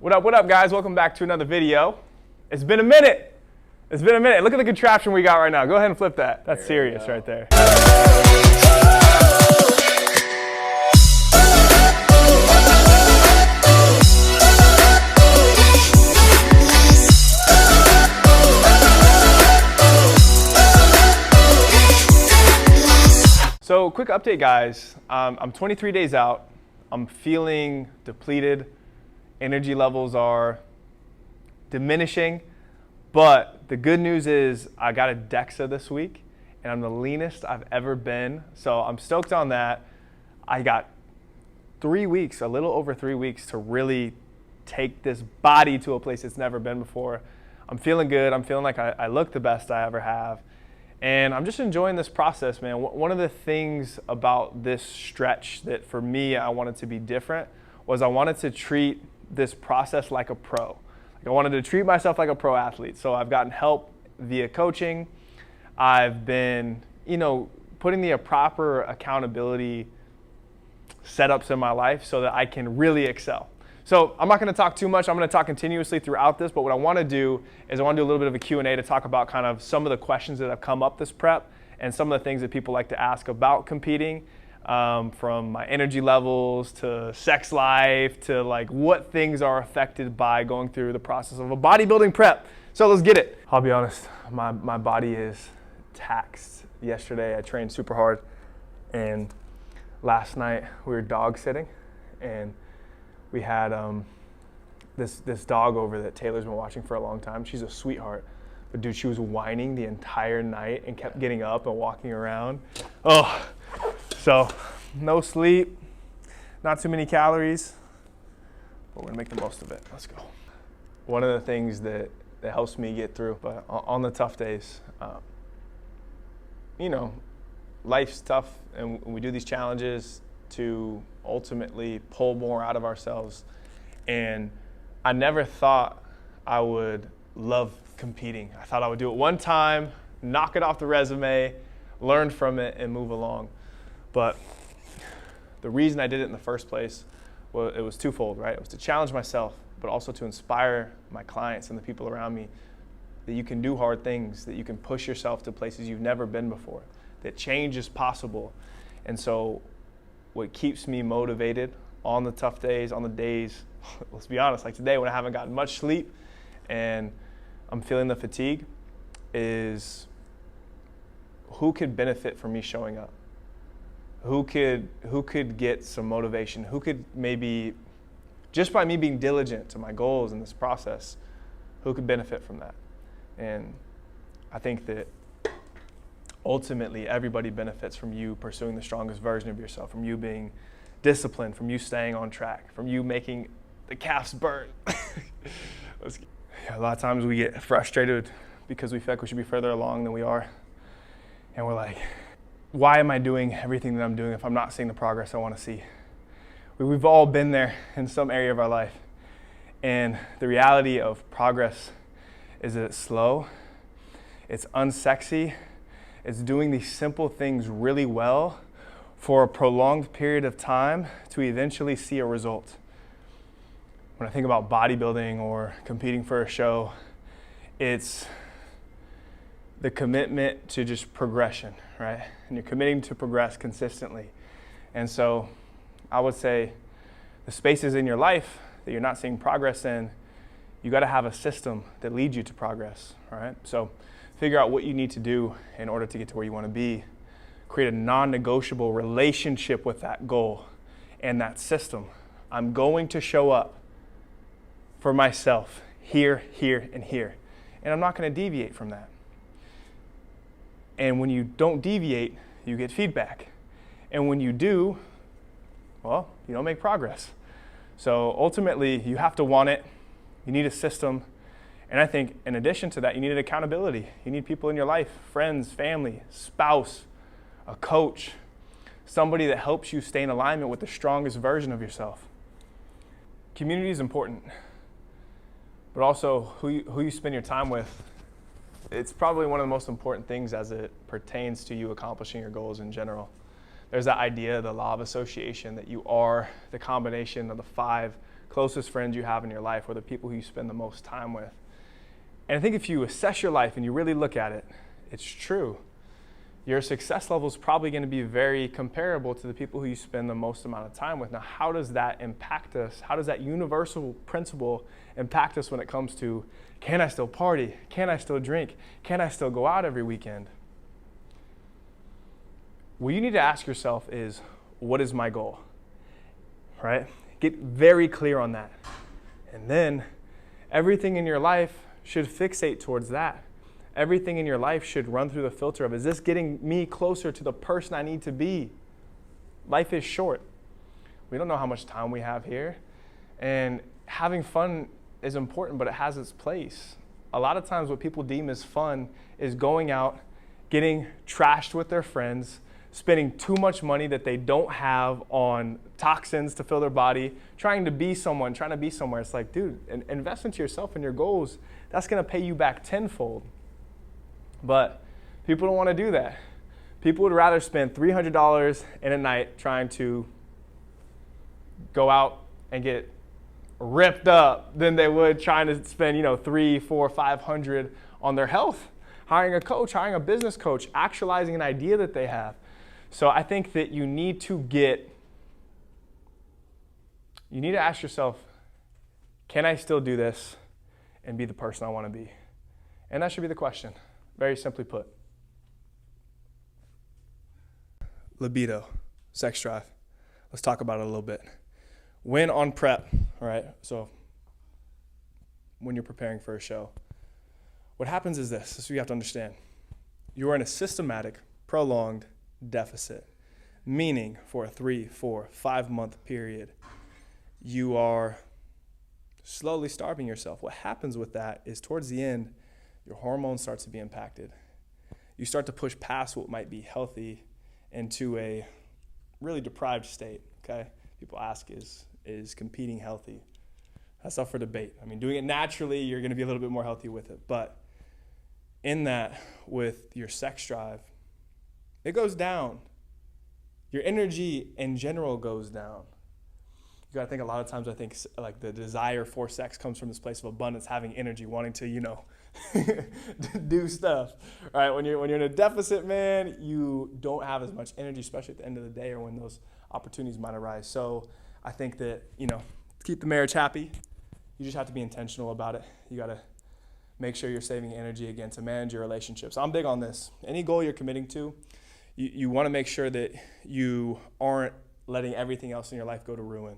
What up, guys? Welcome back to another video. It's been a minute. Look at the contraption we got right now. Go ahead and flip that. That's serious right there. So quick update, guys. I'm 23 days out. I'm feeling depleted. Energy levels are diminishing, but the good news is I got a DEXA this week and I'm the leanest I've ever been. So I'm stoked on that. I got 3 weeks, a little over 3 weeks to really take this body to a place it's never been before. I'm feeling good. I'm feeling like I look the best I ever have. And I'm just enjoying this process, man. One of the things about this stretch that for me, I wanted to be different was I wanted to treat this process like a pro. Like I wanted to treat myself like a pro athlete. So I've gotten help via coaching. I've been, putting the proper accountability setups in my life so that I can really excel. So I'm not going to talk too much. I'm going to talk continuously throughout this, but what I want to do is I want to do a little bit of a Q&A to talk about kind of some of the questions that have come up this prep and some of the things that people like to ask about competing. From my energy levels to sex life to like what things are affected by going through the process of a bodybuilding prep. So let's get it. I'll be honest, my body is taxed. Yesterday I trained super hard and last night we were dog sitting and we had this dog over that Taylor's been watching for a long time. She's a sweetheart. But dude, she was whining the entire night and kept getting up and walking around. Oh. So, no sleep, not too many calories, but we're gonna make the most of it. Let's go. One of the things that helps me get through, but on the tough days, life's tough and we do these challenges to ultimately pull more out of ourselves. And I never thought I would love competing. I thought I would do it one time, knock it off the resume, learn from it, and move along. But the reason I did it in the first place, well, it was twofold, right? It was to challenge myself, but also to inspire my clients and the people around me that you can do hard things, that you can push yourself to places you've never been before, that change is possible. And so what keeps me motivated on the tough days, on the days, let's be honest, like today when I haven't gotten much sleep and I'm feeling the fatigue, is who could benefit from me showing up? Who could get some motivation? Who could maybe, just by me being diligent to my goals in this process, who could benefit from that? And I think that ultimately everybody benefits from you pursuing the strongest version of yourself, from you being disciplined, from you staying on track, from you making the calves burn. A lot of times we get frustrated because we feel like we should be further along than we are. And we're like, why am I doing everything that I'm doing if I'm not seeing the progress I want to see? We've all been there in some area of our life. And the reality of progress is that it's slow, it's unsexy, it's doing these simple things really well for a prolonged period of time to eventually see a result. When I think about bodybuilding or competing for a show, it's the commitment to just progression, right? And you're committing to progress consistently. And so I would say the spaces in your life that you're not seeing progress in, you got to have a system that leads you to progress, all right? So figure out what you need to do in order to get to where you want to be. Create a non-negotiable relationship with that goal and that system. I'm going to show up for myself here, here, and here. And I'm not going to deviate from that. And when you don't deviate, you get feedback. And when you do, well, you don't make progress. So ultimately, you have to want it. You need a system. And I think in addition to that, you need accountability. You need people in your life, friends, family, spouse, a coach, somebody that helps you stay in alignment with the strongest version of yourself. Community is important, but also who you spend your time with. It's probably one of the most important things as it pertains to you accomplishing your goals in general. There's that idea, the law of association, that you are the combination of the 5 closest friends you have in your life or the people who you spend the most time with. And I think if you assess your life and you really look at it, it's true. Your success level is probably going to be very comparable to the people who you spend the most amount of time with. Now, how does that impact us? How does that universal principle impact us when it comes to, can I still party? Can I still drink? Can I still go out every weekend? What you need to ask yourself is, what is my goal? Right? Get very clear on that. And then everything in your life should fixate towards that. Everything in your life should run through the filter of, is this getting me closer to the person I need to be? Life is short. We don't know how much time we have here. And having fun is important, but it has its place. A lot of times what people deem as fun is going out, getting trashed with their friends, spending too much money that they don't have on toxins to fill their body, trying to be someone, trying to be somewhere. It's like, dude, invest into yourself and your goals. That's going to pay you back tenfold. But people don't want to do that. People would rather spend $300 in a night trying to go out and get ripped up than they would trying to spend, $300, $400, $500 on their health, hiring a coach, hiring a business coach, actualizing an idea that they have. So I think that you need to ask yourself, can I still do this and be the person I want to be? And that should be the question, very simply put. Libido, sex drive. Let's talk about it a little bit. When on prep, all right, so when you're preparing for a show, what happens is this is what you have to understand. You are in a systematic, prolonged deficit, meaning for a 3, 4, 5 month period, you are slowly starving yourself. What happens with that is towards the end, your hormones start to be impacted. You start to push past what might be healthy into a really deprived state, okay? People ask, is competing healthy? That's up for debate. I mean, doing it naturally, you're going to be a little bit more healthy with it. But in that, with your sex drive, it goes down. Your energy in general goes down. You got to think a lot of times, I think like the desire for sex comes from this place of abundance, having energy, wanting to, do stuff, right? When you're in a deficit, man, you don't have as much energy, especially at the end of the day or when those opportunities might arise. So I think that, to keep the marriage happy, you just have to be intentional about it. You got to make sure you're saving energy again to manage your relationships. I'm big on this. Any goal you're committing to, you want to make sure that you aren't letting everything else in your life go to ruin.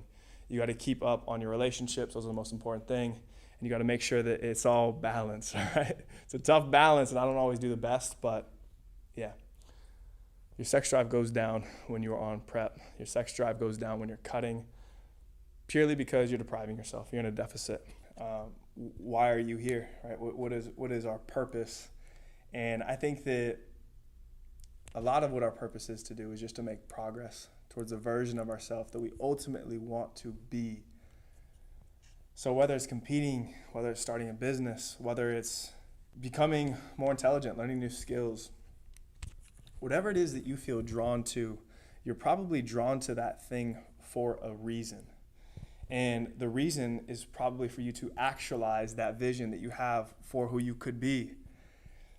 You got to keep up on your relationships. Those are the most important thing. And you got to make sure that it's all balanced, right? It's a tough balance, and I don't always do the best, but yeah. Your sex drive goes down when you're on prep. Your sex drive goes down when you're cutting, purely because you're depriving yourself. You're in a deficit. Why are you here, right? What is our purpose? And I think that a lot of what our purpose is to do is just to make progress towards a version of ourselves that we ultimately want to be. So whether it's competing, whether it's starting a business, whether it's becoming more intelligent, learning new skills, whatever it is that you feel drawn to, you're probably drawn to that thing for a reason. And the reason is probably for you to actualize that vision that you have for who you could be.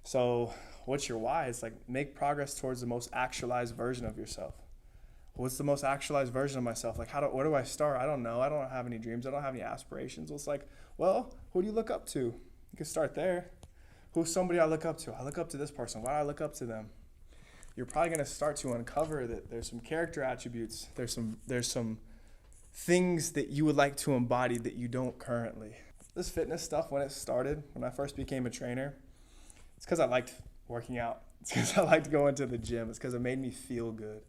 So what's your why? It's like make progress towards the most actualized version of yourself. What's the most actualized version of myself? Like where do I start? I don't know. I don't have any dreams. I don't have any aspirations. Well, it's like, well, who do you look up to? You can start there. Who's somebody I look up to? I look up to this person. Why do I look up to them? You're probably going to start to uncover that there's some character attributes. There's some things that you would like to embody that you don't currently. This fitness stuff, when it started, when I first became a trainer, it's because I liked working out. It's because I liked going to the gym. It's because it made me feel good.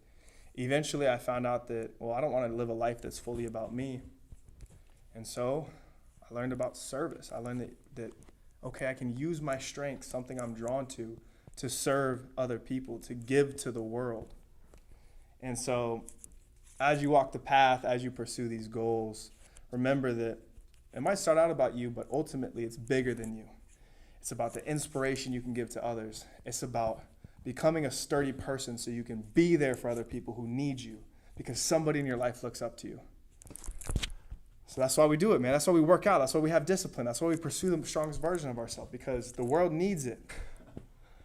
Eventually, I found out that, I don't want to live a life that's fully about me. And so I learned about service. I learned that okay, I can use my strength, something I'm drawn to serve other people, to give to the world. And so as you walk the path, as you pursue these goals, remember that it might start out about you, but ultimately it's bigger than you. It's about the inspiration you can give to others. It's about becoming a sturdy person so you can be there for other people who need you because somebody in your life looks up to you. So that's why we do it, man. That's why we work out. That's why we have discipline. That's why we pursue the strongest version of ourselves, because the world needs it.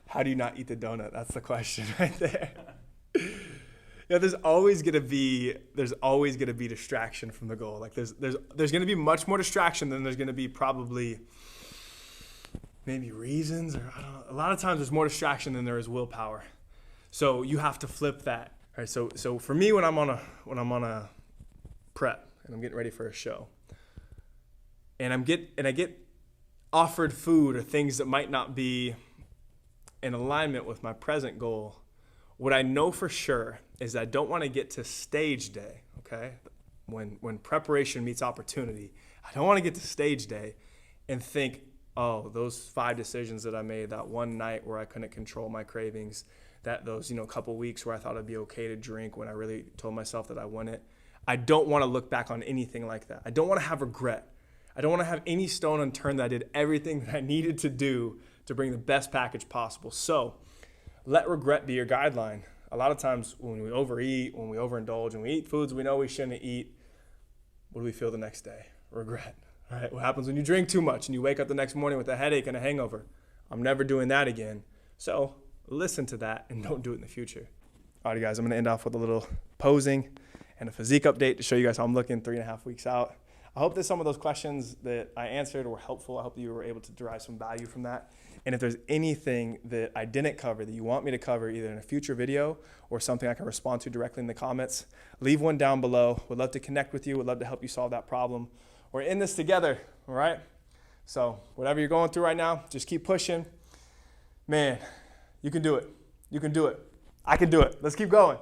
How do you not eat the donut? That's the question right there. There's always gonna be distraction from the goal. Like there's gonna be much more distraction than there's gonna be probably maybe reasons, or I don't know. A lot of times there's more distraction than there is willpower. So you have to flip that. All right. So for me, when I'm on a prep and I'm getting ready for a show, and I get offered food or things that might not be in alignment with my present goal, what I know for sure is I don't want to get to stage day, okay? When preparation meets opportunity, I don't want to get to stage day and think, oh, those 5 decisions that I made that one night where I couldn't control my cravings, that those, couple weeks where I thought it'd be okay to drink when I really told myself that I wouldn't. I don't want to look back on anything like that. I don't want to have regret. I don't want to have any stone unturned that I did everything that I needed to do to bring the best package possible. So let regret be your guideline. A lot of times when we overeat, when we overindulge, and we eat foods we know we shouldn't eat, what do we feel the next day? Regret. All right, what happens when you drink too much and you wake up the next morning with a headache and a hangover? I'm never doing that again. So listen to that and don't do it in the future. All right, guys, I'm going to end off with a little posing and a physique update to show you guys how I'm looking 3.5 weeks out. I hope that some of those questions that I answered were helpful. I hope that you were able to derive some value from that. And if there's anything that I didn't cover that you want me to cover either in a future video or something I can respond to directly in the comments, leave one down below. Would love to connect with you. Would love to help you solve that problem. We're in this together, all right? So whatever you're going through right now, just keep pushing. Man, you can do it. You can do it. I can do it. Let's keep going.